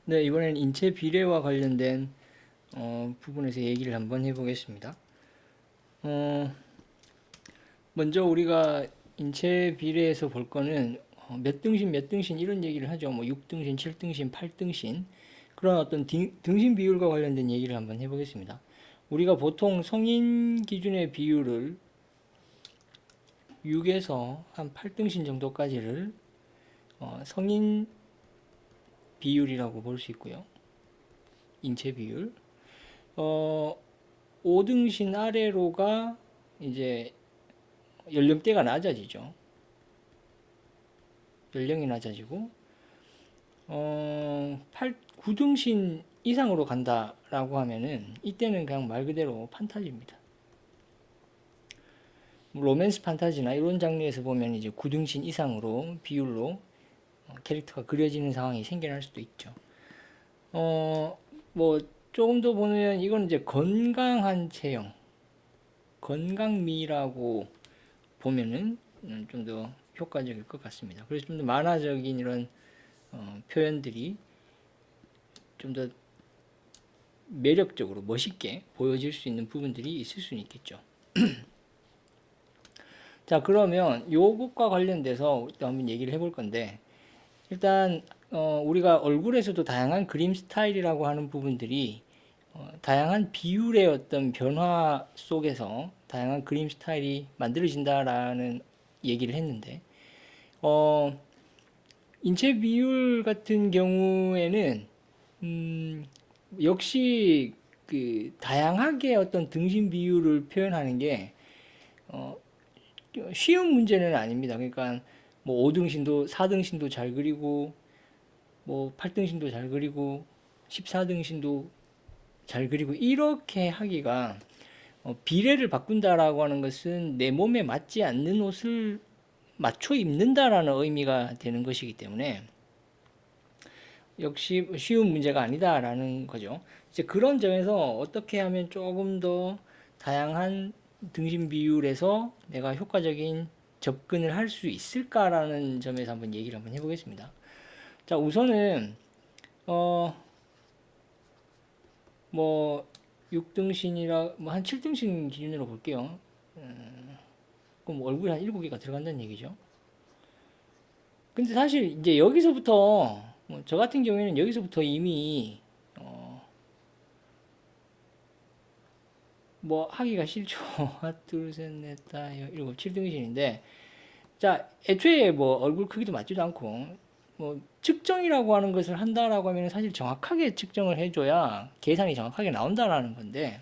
네, 이번엔 인체 비례와 관련된 부분에서 얘기를 한번 해보겠습니다. 어, 먼저 우리가 인체 비례에서 볼 거는 몇 등신 몇 등신 이런 얘기를 하죠. 뭐 6등신, 7등신, 8등신 그런 어떤 등신 비율과 관련된 얘기를 한번 해보겠습니다. 우리가 보통 성인 기준의 비율을 6에서 한 8등신 정도까지를 성인 비율이라고 볼 수 있고요. 인체 비율. 어, 5등신 아래로가 이제 연령대가 낮아지죠. 연령이 낮아지고 9등신 이상으로 간다라고 하면은 이때는 그냥 말 그대로 판타지입니다. 로맨스 판타지나 이런 장르에서 보면 이제 9등신 이상으로 비율로 캐릭터가 그려지는 상황이 생겨날 수도 있죠. 뭐 조금 더 보면 이건 이제 건강한 체형, 건강미라고 보면은 좀 더 효과적일 것 같습니다. 그래서 좀 더 만화적인 이런 표현들이 좀 더 매력적으로 멋있게 보여질 수 있는 부분들이 있을 수는 있겠죠. 자, 그러면 요것과 관련돼서 또 한번 얘기를 해볼 건데, 일단 우리가 얼굴에서도 다양한 그림 스타일이라고 하는 부분들이 다양한 비율의 어떤 변화 속에서 다양한 그림 스타일이 만들어진다라는 얘기를 했는데, 어, 인체 비율 같은 경우에는 역시 그 다양하게 어떤 등신 비율을 표현하는 게 어, 쉬운 문제는 아닙니다. 그러니까 뭐 5등신도 4등신도 잘 그리고 뭐 8등신도 잘 그리고 14등신도 잘 그리고 이렇게 하기가 비례를 바꾼다라고 하는 것은 내 몸에 맞지 않는 옷을 맞춰 입는다라는 의미가 되는 것이기 때문에 역시 쉬운 문제가 아니다라는 거죠. 이제 그런 점에서 어떻게 하면 조금 더 다양한 등신 비율에서 내가 효과적인 접근을 할 수 있을까라는 점에서 한번 얘기를 한번 해보겠습니다. 자, 우선은 뭐 6등신이라 뭐 한 7등신 기준으로 볼게요. 그럼 얼굴에 한 7개가 들어간다는 얘기죠. 근데 사실 이제 여기서부터 뭐저 같은 경우에는 여기서부터 이미 뭐 하기가 싫죠. 하나, 둘, 셋, 넷, 다, 일곱, 7등신인데 자, 애초에 뭐 얼굴 크기도 맞지도 않고 뭐 측정이라고 하는 것을 한다라고 하면 사실 정확하게 측정을 해줘야 계산이 정확하게 나온다라는 건데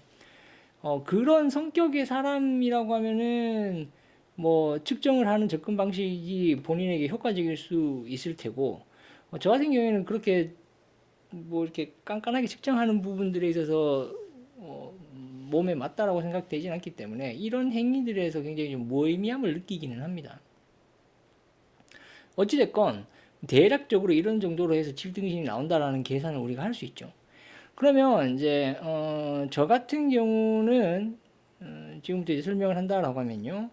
그런 성격의 사람이라고 하면은 뭐 측정을 하는 접근 방식이 본인에게 효과적일 수 있을 테고 저 같은 경우에는 그렇게 뭐 이렇게 깐깐하게 측정하는 부분들에 있어서 몸에 맞다라고 생각되지는 않기 때문에 이런 행위들에서 굉장히 좀 무의미함을 느끼기는 합니다. 어찌됐건 대략적으로 이런 정도로 해서 7등신이 나온다라는 계산을 우리가 할 수 있죠. 그러면 이제 저 같은 경우는 지금부터 이제 설명을 한다라고 하면요.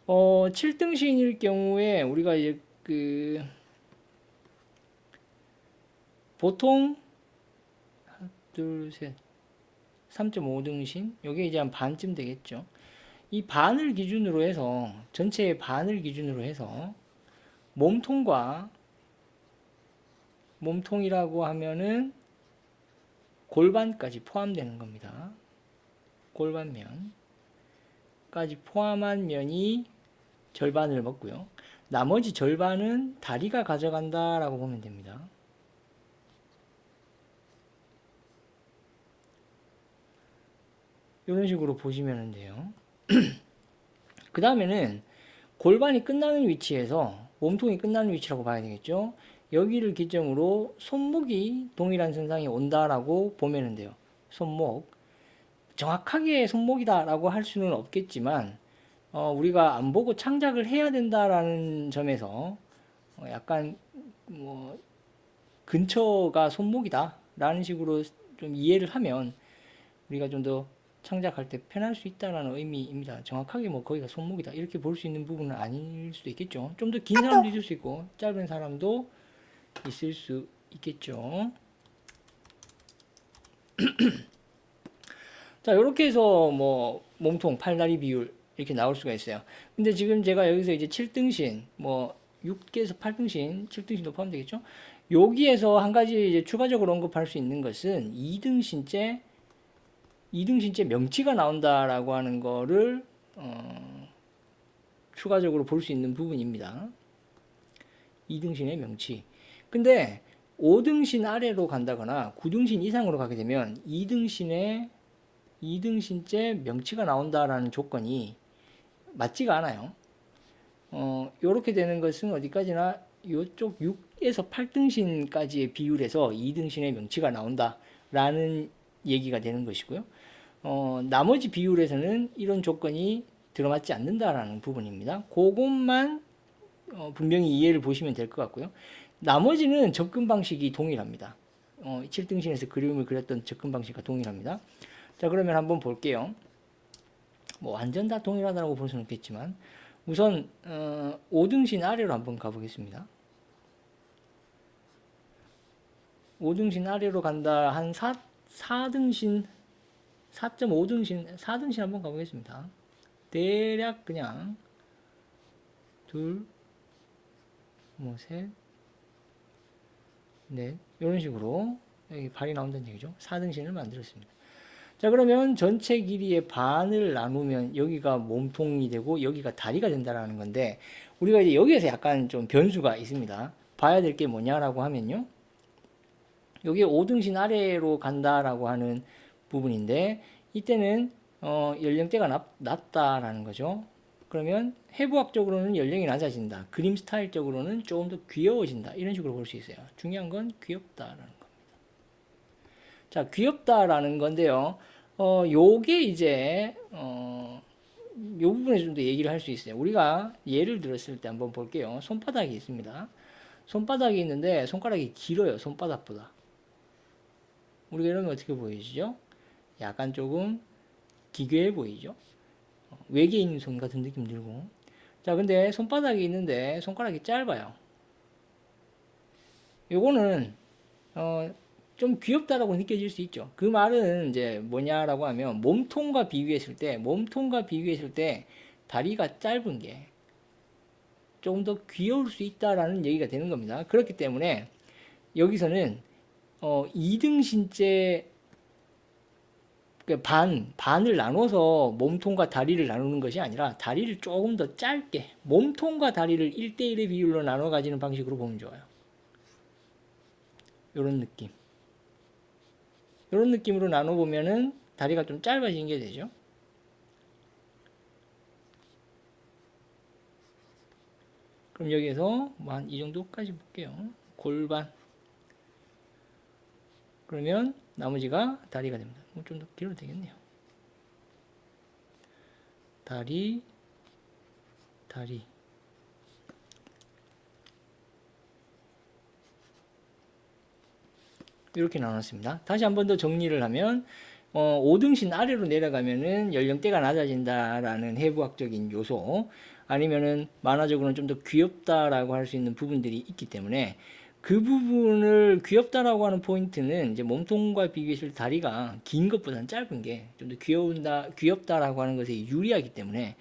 7등신일 경우에 우리가 이제 그 보통 둘, 셋, 3.5등신 요게 이제 한 반쯤 되겠죠. 이 반을 기준으로 해서 전체의 반을 기준으로 해서 몸통과 몸통이라고 하면은 골반까지 포함되는 겁니다. 골반면까지 포함한 면이 절반을 먹고요. 나머지 절반은 다리가 가져간다라고 보면 됩니다. 이런 식으로 보시면 돼요. 그 다음에는 골반이 끝나는 위치에서 몸통이 끝나는 위치라고 봐야 되겠죠. 여기를 기점으로 손목이 동일한 선상에 온다라고 보면 돼요. 손목. 정확하게 손목이다라고 할 수는 없겠지만 우리가 안 보고 창작을 해야 된다라는 점에서 약간 뭐 근처가 손목이다라는 식으로 좀 이해를 하면 우리가 좀 더 창작할 때 편할 수 있다는 의미입니다. 정확하게 뭐 거기가 손목이다 이렇게 볼 수 있는 부분은 아닐 수도 있겠죠. 좀 더 긴 사람도 있을 수 있고 짧은 사람도 있을 수 있겠죠. 자, 이렇게 해서 뭐 몸통, 팔다리 비율 이렇게 나올 수가 있어요. 근데 지금 제가 여기서 이제 7등신, 뭐 6개에서 8등신, 7등신도 포함되겠죠? 여기에서 한 가지 이제 추가적으로 언급할 수 있는 것은 2등신째 명치가 나온다라고 하는 거를 추가적으로 볼 수 있는 부분입니다. 2등신의 명치. 근데 5등신 아래로 간다거나 9등신 이상으로 가게 되면 2등신째 명치가 나온다라는 조건이 맞지가 않아요. 요렇게 되는 것은 어디까지나 요쪽 6에서 8등신까지의 비율에서 2등신의 명치가 나온다라는 얘기가 되는 것이고요. 나머지 비율에서는 이런 조건이 들어맞지 않는다라는 부분입니다. 그것만 분명히 이해를 보시면 될 것 같고요. 나머지는 접근 방식이 동일합니다. 7등신에서 그림을 그렸던 접근 방식과 동일합니다. 자, 그러면 한번 볼게요. 뭐 완전 다 동일하다고 볼 수는 없겠지만 우선 5등신 아래로 한번 가보겠습니다. 5등신 아래로 간다. 한 4등신 4.5등신 4등신 한번 가보겠습니다. 대략 그냥 둘, 뭐 셋, 넷 이런 식으로 여기 발이 나온다는 얘기죠. 4등신을 만들었습니다. 자, 그러면 전체 길이의 반을 나누면 여기가 몸통이 되고 여기가 다리가 된다라는 건데 우리가 이제 여기에서 약간 좀 변수가 있습니다. 봐야 될 게 뭐냐라고 하면요. 여기 5등신 아래로 간다라고 하는 부분인데 이때는 연령대가 낮다라는 거죠. 그러면 해부학적으로는 연령이 낮아진다. 그림 스타일적으로는 조금 더 귀여워진다. 이런 식으로 볼 수 있어요. 중요한 건 귀엽다라는 겁니다. 자, 귀엽다라는 건데요. 요게 이제 요 부분에 좀 더 얘기를 할 수 있어요. 우리가 예를 들었을 때 한번 볼게요. 손바닥이 있습니다. 손바닥이 있는데 손가락이 길어요. 손바닥보다. 우리가 이러면 어떻게 보이시죠? 약간 조금 기괴해 보이죠? 외계인 손 같은 느낌 들고. 자, 근데 손바닥이 있는데 손가락이 짧아요. 요거는 좀 귀엽다라고 느껴질 수 있죠. 그 말은 이제 뭐냐라고 하면 몸통과 비교했을 때 다리가 짧은 게 조금 더 귀여울 수 있다라는 얘기가 되는 겁니다. 그렇기 때문에 여기서는 2등신째 반을 나눠서 몸통과 다리를 나누는 것이 아니라 다리를 조금 더 짧게 몸통과 다리를 1대1의 비율로 나눠 가지는 방식으로 보면 좋아요. 요런 느낌. 이런 느낌으로 나눠보면은 다리가 좀 짧아지는 게 되죠. 그럼 여기에서 뭐 한 이 정도까지 볼게요. 골반. 그러면 나머지가 다리가 됩니다. 좀 더 길어도 되겠네요. 다리. 이렇게 나눴습니다. 다시 한 번 더 정리를 하면 5등신 아래로 내려가면은 연령대가 낮아진다라는 해부학적인 요소 아니면은 만화적으로는 좀 더 귀엽다라고 할 수 있는 부분들이 있기 때문에 그 부분을 귀엽다라고 하는 포인트는 이제 몸통과 비교했을 때 다리가 긴 것보다는 짧은 게 좀 더 귀엽다라고 하는 것에 유리하기 때문에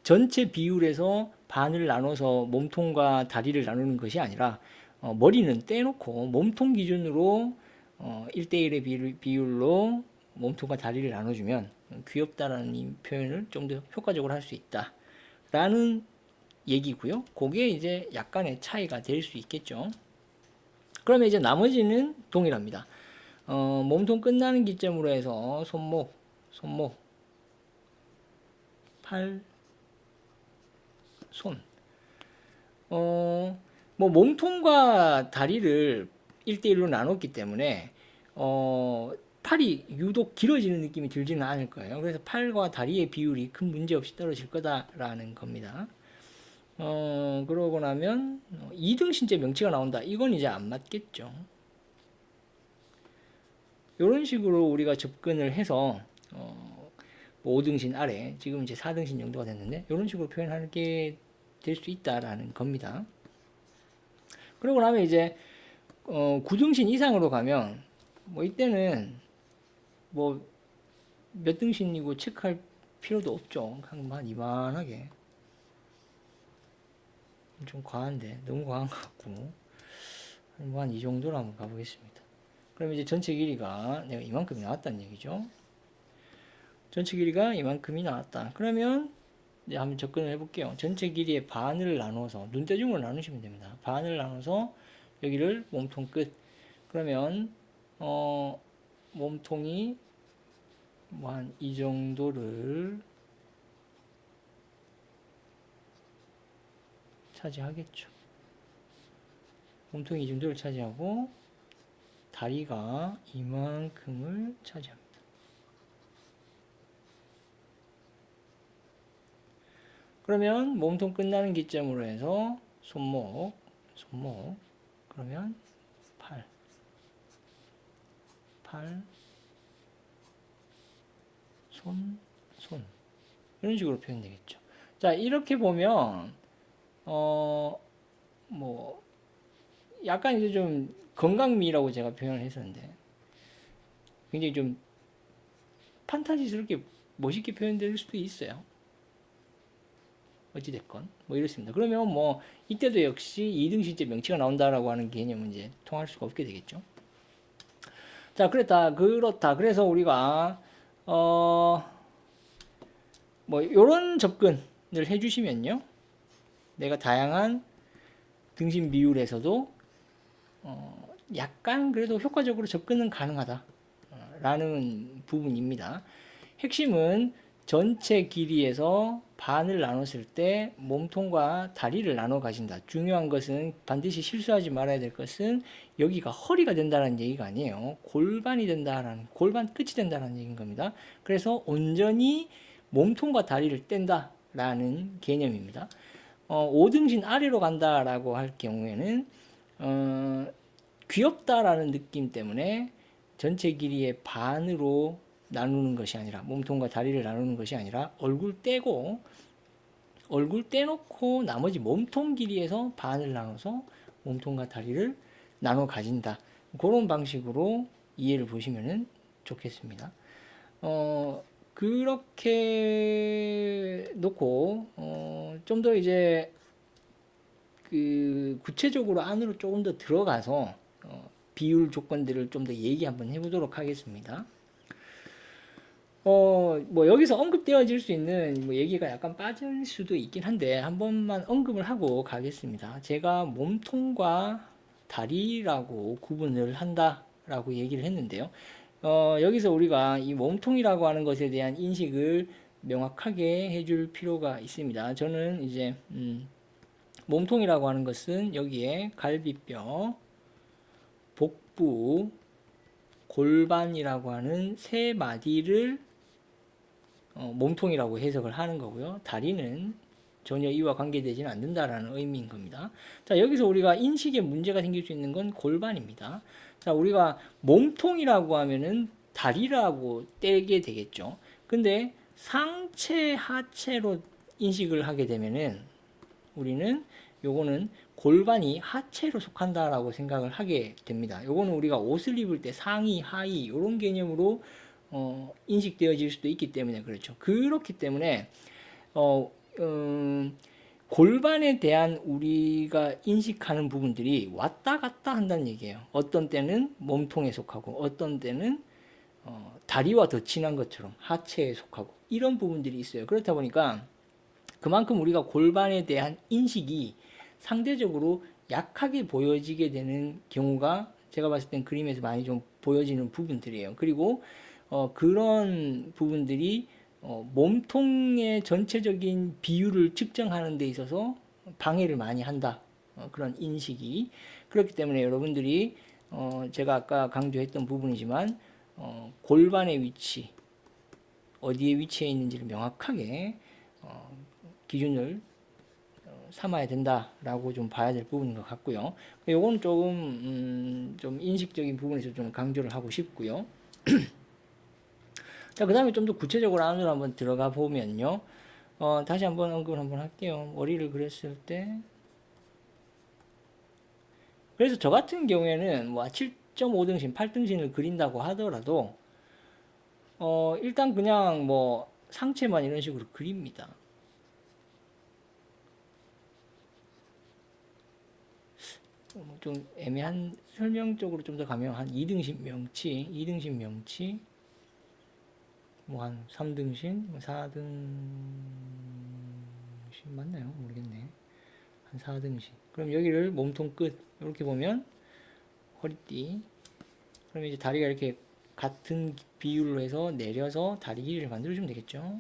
전체 비율에서 반을 나눠서 몸통과 다리를 나누는 것이 아니라 머리는 떼놓고 몸통 기준으로 1대1의 비율로 몸통과 다리를 나눠주면 귀엽다라는 표현을 좀 더 효과적으로 할 수 있다 라는 얘기고요. 그게 이제 약간의 차이가 될 수 있겠죠. 그러면 이제 나머지는 동일합니다. 몸통 끝나는 기점으로 해서 손목, 팔, 손. 뭐 몸통과 다리를 1대1로 나눴기 때문에 팔이 유독 길어지는 느낌이 들지는 않을 거예요. 그래서 팔과 다리의 비율이 큰 문제 없이 떨어질 거다라는 겁니다. 그러고 나면 2등신째 명치가 나온다. 이건 이제 안 맞겠죠. 이런 식으로 우리가 접근을 해서 5등신 아래, 지금 이제 4등신 정도가 됐는데 이런 식으로 표현하는 게 될 수 있다라는 겁니다. 그러고 나면 이제 9등신 이상으로 가면 뭐 이때는 뭐 몇 등신이고 체크할 필요도 없죠. 한 이만하게. 좀 과한데 너무 과한 것 같고 뭐 한 이 정도로 한번 가보겠습니다. 그럼 이제 전체 길이가 내가 이만큼이 나왔다는 얘기죠. 전체 길이가 이만큼이 나왔다. 그러면 이제 한번 접근을 해볼게요. 전체 길이의 반을 나눠서 눈대중으로 나누시면 됩니다. 반을 나눠서 여기를 몸통 끝. 그러면 몸통이 뭐 한 이 정도를 차지하겠죠. 몸통이 이 정도를 차지하고 다리가 이만큼을 차지합니다. 그러면 몸통 끝나는 기점으로 해서 손목, 그러면 팔, 손, 이런 식으로 표현되겠죠. 자, 이렇게 보면 뭐 약간 이제 좀 건강미라고 제가 표현을 했었는데 굉장히 좀 판타지스럽게 멋있게 표현될 수도 있어요. 어찌됐건 뭐 이렇습니다. 그러면 뭐 이때도 역시 2등신제 명치가 나온다라고 하는 개념은 이제 통할 수가 없게 되겠죠. 자, 그렇다. 그래서 우리가 뭐 이런 접근을 해주시면요, 내가 다양한 등신 비율에서도 약간 그래도 효과적으로 접근은 가능하다 라는 부분입니다. 핵심은 전체 길이에서 반을 나눴을 때 몸통과 다리를 나눠 가진다. 중요한 것은 반드시 실수하지 말아야 될 것은 여기가 허리가 된다는 얘기가 아니에요. 골반이 된다라는, 골반 끝이 된다는 얘기인 겁니다. 그래서 온전히 몸통과 다리를 뗀다라는 개념입니다. 5등신 아래로 간다라고 할 경우에는 귀엽다라는 느낌 때문에 전체 길이의 반으로 나누는 것이 아니라, 몸통과 다리를 나누는 것이 아니라 얼굴 떼놓고 나머지 몸통 길이에서 반을 나눠서 몸통과 다리를 나눠 가진다. 그런 방식으로 이해를 보시면 좋겠습니다. 그렇게 놓고 좀 더 이제 그 구체적으로 안으로 조금 더 들어가서 비율 조건들을 좀 더 얘기 한번 해보도록 하겠습니다. 뭐 여기서 언급되어질 수 있는 뭐 얘기가 약간 빠질 수도 있긴 한데 한 번만 언급을 하고 가겠습니다. 제가 몸통과 다리라고 구분을 한다라고 얘기를 했는데요. 여기서 우리가 이 몸통이라고 하는 것에 대한 인식을 명확하게 해줄 필요가 있습니다. 저는 이제 몸통이라고 하는 것은 여기에 갈비뼈, 복부, 골반이라고 하는 세 마디를 몸통이라고 해석을 하는 거고요. 다리는 전혀 이와 관계되지는 않는다라는 의미인 겁니다. 자, 여기서 우리가 인식에 문제가 생길 수 있는 건 골반입니다. 자, 우리가 몸통이라고 하면은 다리라고 떼게 되겠죠. 근데 상체, 하체로 인식을 하게 되면은 우리는 요거는 골반이 하체로 속한다라고 생각을 하게 됩니다. 요거는 우리가 옷을 입을 때 상의, 하의 이런 개념으로 인식되어질 수도 있기 때문에 그렇죠. 그렇기 때문에 골반에 대한 우리가 인식하는 부분들이 왔다 갔다 한다는 얘기예요. 어떤 때는 몸통에 속하고 어떤 때는 다리와 더 친한 것처럼 하체에 속하고 이런 부분들이 있어요. 그렇다 보니까 그만큼 우리가 골반에 대한 인식이 상대적으로 약하게 보여지게 되는 경우가 제가 봤을 땐 그림에서 많이 좀 보여지는 부분들이에요. 그리고 그런 부분들이 몸통의 전체적인 비율을 측정하는 데 있어서 방해를 많이 한다. 그런 인식이. 그렇기 때문에 여러분들이 제가 아까 강조했던 부분이지만 골반의 위치, 어디에 위치해 있는지를 명확하게 기준을 삼아야 된다라고 좀 봐야 될 부분인 것 같고요. 요거는 조금 좀 인식적인 부분에서 좀 강조를 하고 싶고요. 자, 그 다음에 좀 더 구체적으로 안으로 한번 들어가 보면요. 다시 한번 언급을 한번 할게요. 머리를 그렸을 때 그래서 저 같은 경우에는 뭐 7.5등신, 8등신을 그린다고 하더라도 일단 그냥 뭐 상체만 이런 식으로 그립니다. 좀 애매한 설명적으로 좀 더 가면 한 2등신 명치, 2등신 명치, 뭐 한 3등신, 4등신 맞나요? 모르겠네. 한 4등신. 그럼 여기를 몸통 끝 이렇게 보면 허리띠. 그럼 이제 다리가 이렇게 같은 비율로 해서 내려서 다리 길이를 만들어주면 되겠죠.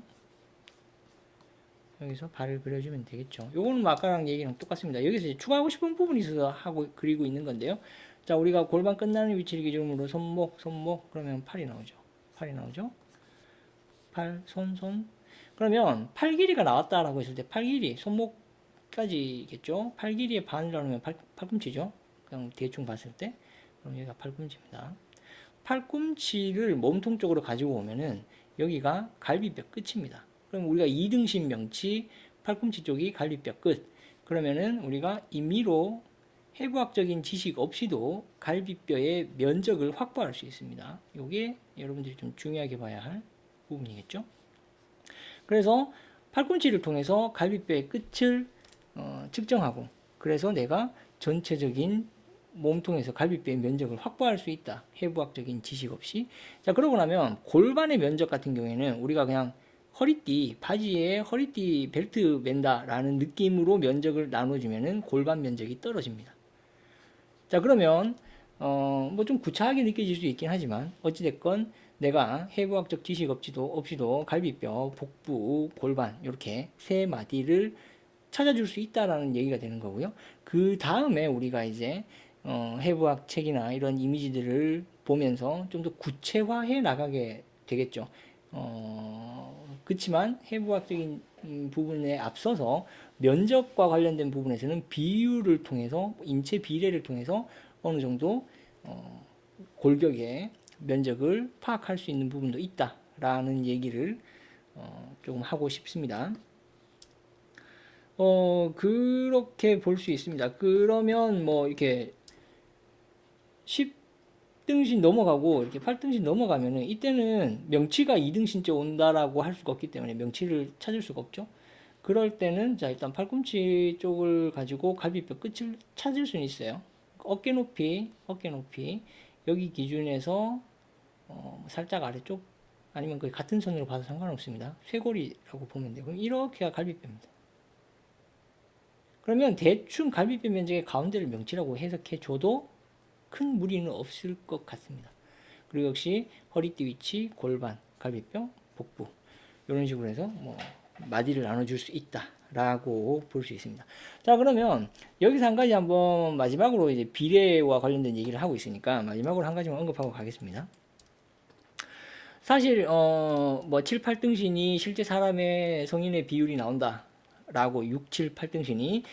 여기서 발을 그려주면 되겠죠. 요거는 뭐 아까랑 얘기랑 똑같습니다. 여기서 이제 추가하고 싶은 부분이 있어서 하고 그리고 있는 건데요. 자, 우리가 골반 끝나는 위치를 기준으로 손목, 그러면 팔이 나오죠. 팔이 나오죠. 팔, 손. 그러면 팔 길이가 나왔다라고 했을 때 팔 길이, 손목까지겠죠. 팔 길이의 반이라고 하면 팔꿈치죠. 그냥 대충 봤을 때. 그럼 여기가 팔꿈치입니다. 팔꿈치를 몸통 쪽으로 가지고 오면은 여기가 갈비뼈 끝입니다. 그럼 우리가 2등신 명치, 팔꿈치 쪽이 갈비뼈 끝. 그러면은 우리가 임의로 해부학적인 지식 없이도 갈비뼈의 면적을 확보할 수 있습니다. 이게 여러분들이 좀 중요하게 봐야 할 부분이겠죠. 그래서 팔꿈치를 통해서 갈비뼈의 끝을 측정하고, 그래서 내가 전체적인 몸통에서 갈비뼈의 면적을 확보할 수 있다. 해부학적인 지식 없이. 자, 그러고 나면 골반의 면적 같은 경우에는 우리가 그냥 허리띠, 바지에 허리띠 벨트 맨다라는 느낌으로 면적을 나눠주면은 골반 면적이 떨어집니다. 자, 그러면 뭐 좀 구차하게 느껴질 수 있긴 하지만 어찌됐건 내가 해부학적 지식 없이도 갈비뼈, 복부, 골반 이렇게 세 마디를 찾아줄 수 있다라는 얘기가 되는 거고요. 그 다음에 우리가 이제 해부학 책이나 이런 이미지들을 보면서 좀 더 구체화해 나가게 되겠죠. 그렇지만 해부학적인 부분에 앞서서 면적과 관련된 부분에서는 비율을 통해서 인체 비례를 통해서 어느 정도 골격의 면적을 파악할 수 있는 부분도 있다라는 얘기를 조금 하고 싶습니다. 그렇게 볼 수 있습니다. 그러면 뭐 이렇게 10등신 넘어가고 이렇게 8등신 넘어가면은 이때는 명치가 2등신째 온다라고 할 수가 없기 때문에 명치를 찾을 수가 없죠. 그럴 때는 자, 일단 팔꿈치 쪽을 가지고 갈비뼈 끝을 찾을 수는 있어요. 어깨 높이 여기 기준에서 살짝 아래쪽 아니면 거의 같은 선으로 봐도 상관없습니다. 쇄골이라고 보면 돼요. 그럼 이렇게가 갈비뼈입니다. 그러면 대충 갈비뼈 면적의 가운데를 명치라고 해석해 줘도 큰 무리는 없을 것 같습니다. 그리고 역시 허리띠 위치, 골반, 갈비뼈, 복부 이런 식으로 해서 뭐 마디를 나눠줄 수 있다라고 볼 수 있습니다. 자, 그러면 여기서 한 가지 한번 마지막으로 이제 비례와 관련된 얘기를 하고 있으니까 마지막으로 한 가지만 언급하고 가겠습니다. 사실 뭐 7, 8등신이 실제 사람의 성인의 비율이 나온다라고 6, 7, 8등신이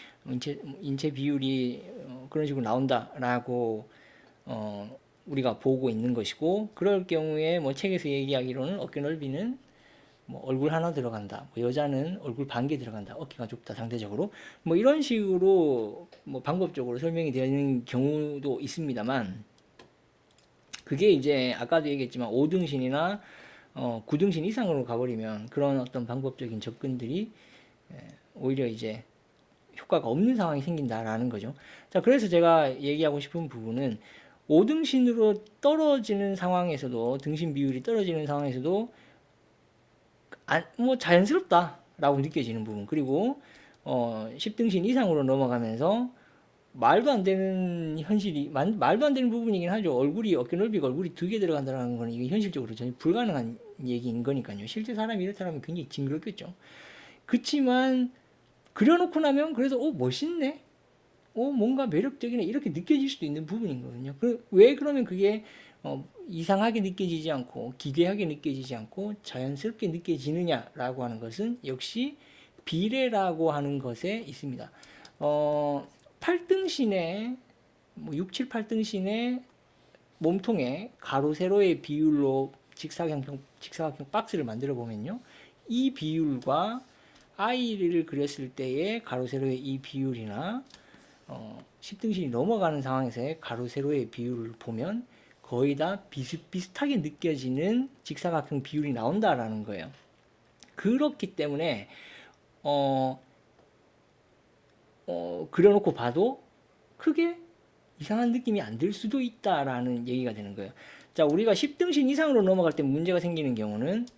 인체 비율이 그런 식으로 나온다라고 우리가 보고 있는 것이고, 그럴 경우에 뭐 책에서 얘기하기로는 어깨 넓이는 뭐 얼굴 하나 들어간다, 뭐 여자는 얼굴 반 개 들어간다, 어깨가 좁다 상대적으로, 뭐 이런 식으로 뭐 방법적으로 설명이 되는 경우도 있습니다만, 그게 이제 아까도 얘기했지만 5등신이나 9등신 이상으로 가버리면 그런 어떤 방법적인 접근들이 오히려 이제 효과가 없는 상황이 생긴다라는 거죠. 자, 그래서 제가 얘기하고 싶은 부분은 5등신으로 떨어지는 상황에서도, 등신 비율이 떨어지는 상황에서도 뭐 자연스럽다라고 느껴지는 부분, 그리고 10등신 이상으로 넘어가면서 말도 안 되는 현실이, 말도 안 되는 부분이긴 하죠. 어깨 넓이가 얼굴이 2개 들어간다는 건 이게 현실적으로 전혀 불가능한 얘기인 거니까요. 실제 사람이 이렇다면 굉장히 징그럽겠죠. 그치만 그려놓고 나면 그래서 멋있네, 뭔가 매력적이네 이렇게 느껴질 수도 있는 부분인 거거든요. 왜 그러면 그게 이상하게 느껴지지 않고 기괴하게 느껴지지 않고 자연스럽게 느껴지느냐라고 하는 것은 역시 비례라고 하는 것에 있습니다. 8등신의 뭐 6, 7, 8등신의 몸통에 가로 세로의 비율로 직사각형 박스를 만들어 보면요, 이 비율과 아이를 그렸을 때의 가로 세로의 이 비율이나 10등신이 넘어가는 상황에서의 가로 세로의 비율을 보면 거의 다 비슷비슷하게 느껴지는 직사각형 비율이 나온다라는 거예요. 그렇기 때문에 그려놓고 봐도 크게 이상한 느낌이 안 들 수도 있다라는 얘기가 되는 거예요. 자, 우리가 10등신 이상으로 넘어갈 때 문제가 생기는 경우는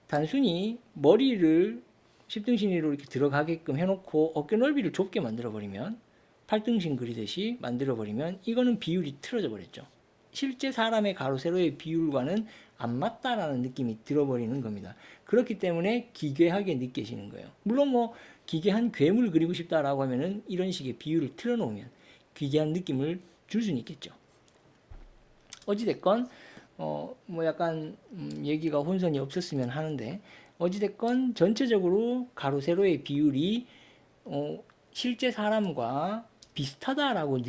단순히 머리를 10등신으로 이렇게 들어가게끔 해놓고 어깨 넓이를 좁게 만들어버리면 8등신 그리듯이 만들어버리면 이거는 비율이 틀어져 버렸죠. 실제 사람의 가로 세로의 비율과는 안 맞다라는 느낌이 들어버리는 겁니다. 그렇기 때문에 기괴하게 느껴지는 거예요. 물론 뭐 기괴한 괴물 그리고 싶다라고 하면은 이런 식의 비율을 틀어놓으면 기괴한 느낌을 줄 수는 있겠죠. 어찌됐건 뭐 약간 얘기가 혼선이 없었으면 하는데 어찌됐건 전체적으로 가로 세로의 비율이 실제 사람과 비슷하다라고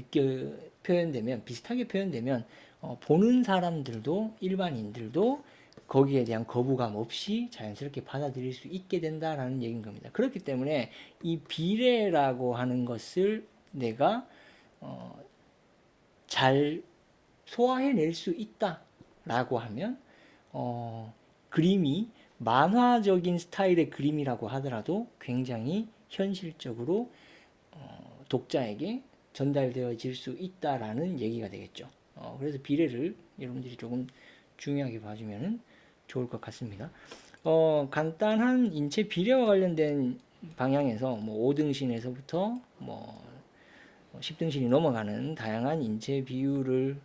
비슷하게 표현되면 보는 사람들도 일반인들도 거기에 대한 거부감 없이 자연스럽게 받아들일 수 있게 된다라는 얘기인 겁니다. 그렇기 때문에 이 비례라고 하는 것을 내가 잘 소화해낼 수 있다라고 하면 그림이 만화적인 스타일의 그림이라고 하더라도 굉장히 현실적으로 독자에게 전달되어질 수 있다라는 얘기가 되겠죠. 그래서 비례를 여러분들이 조금 중요하게 봐주면 좋을 것 같습니다. 간단한 인체 비례와 관련된 방향에서 뭐 5등신에서부터 뭐 10등신이 넘어가는 다양한 인체 비율을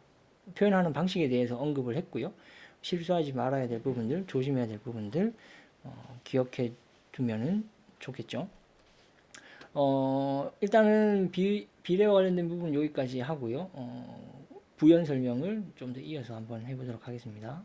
표현하는 방식에 대해서 언급을 했고요. 실수하지 말아야 될 부분들, 조심해야 될 부분들 기억해 두면 좋겠죠. 일단은 비례와 관련된 부분 여기까지 하고요. 부연 설명을 좀 더 이어서 한번 해보도록 하겠습니다.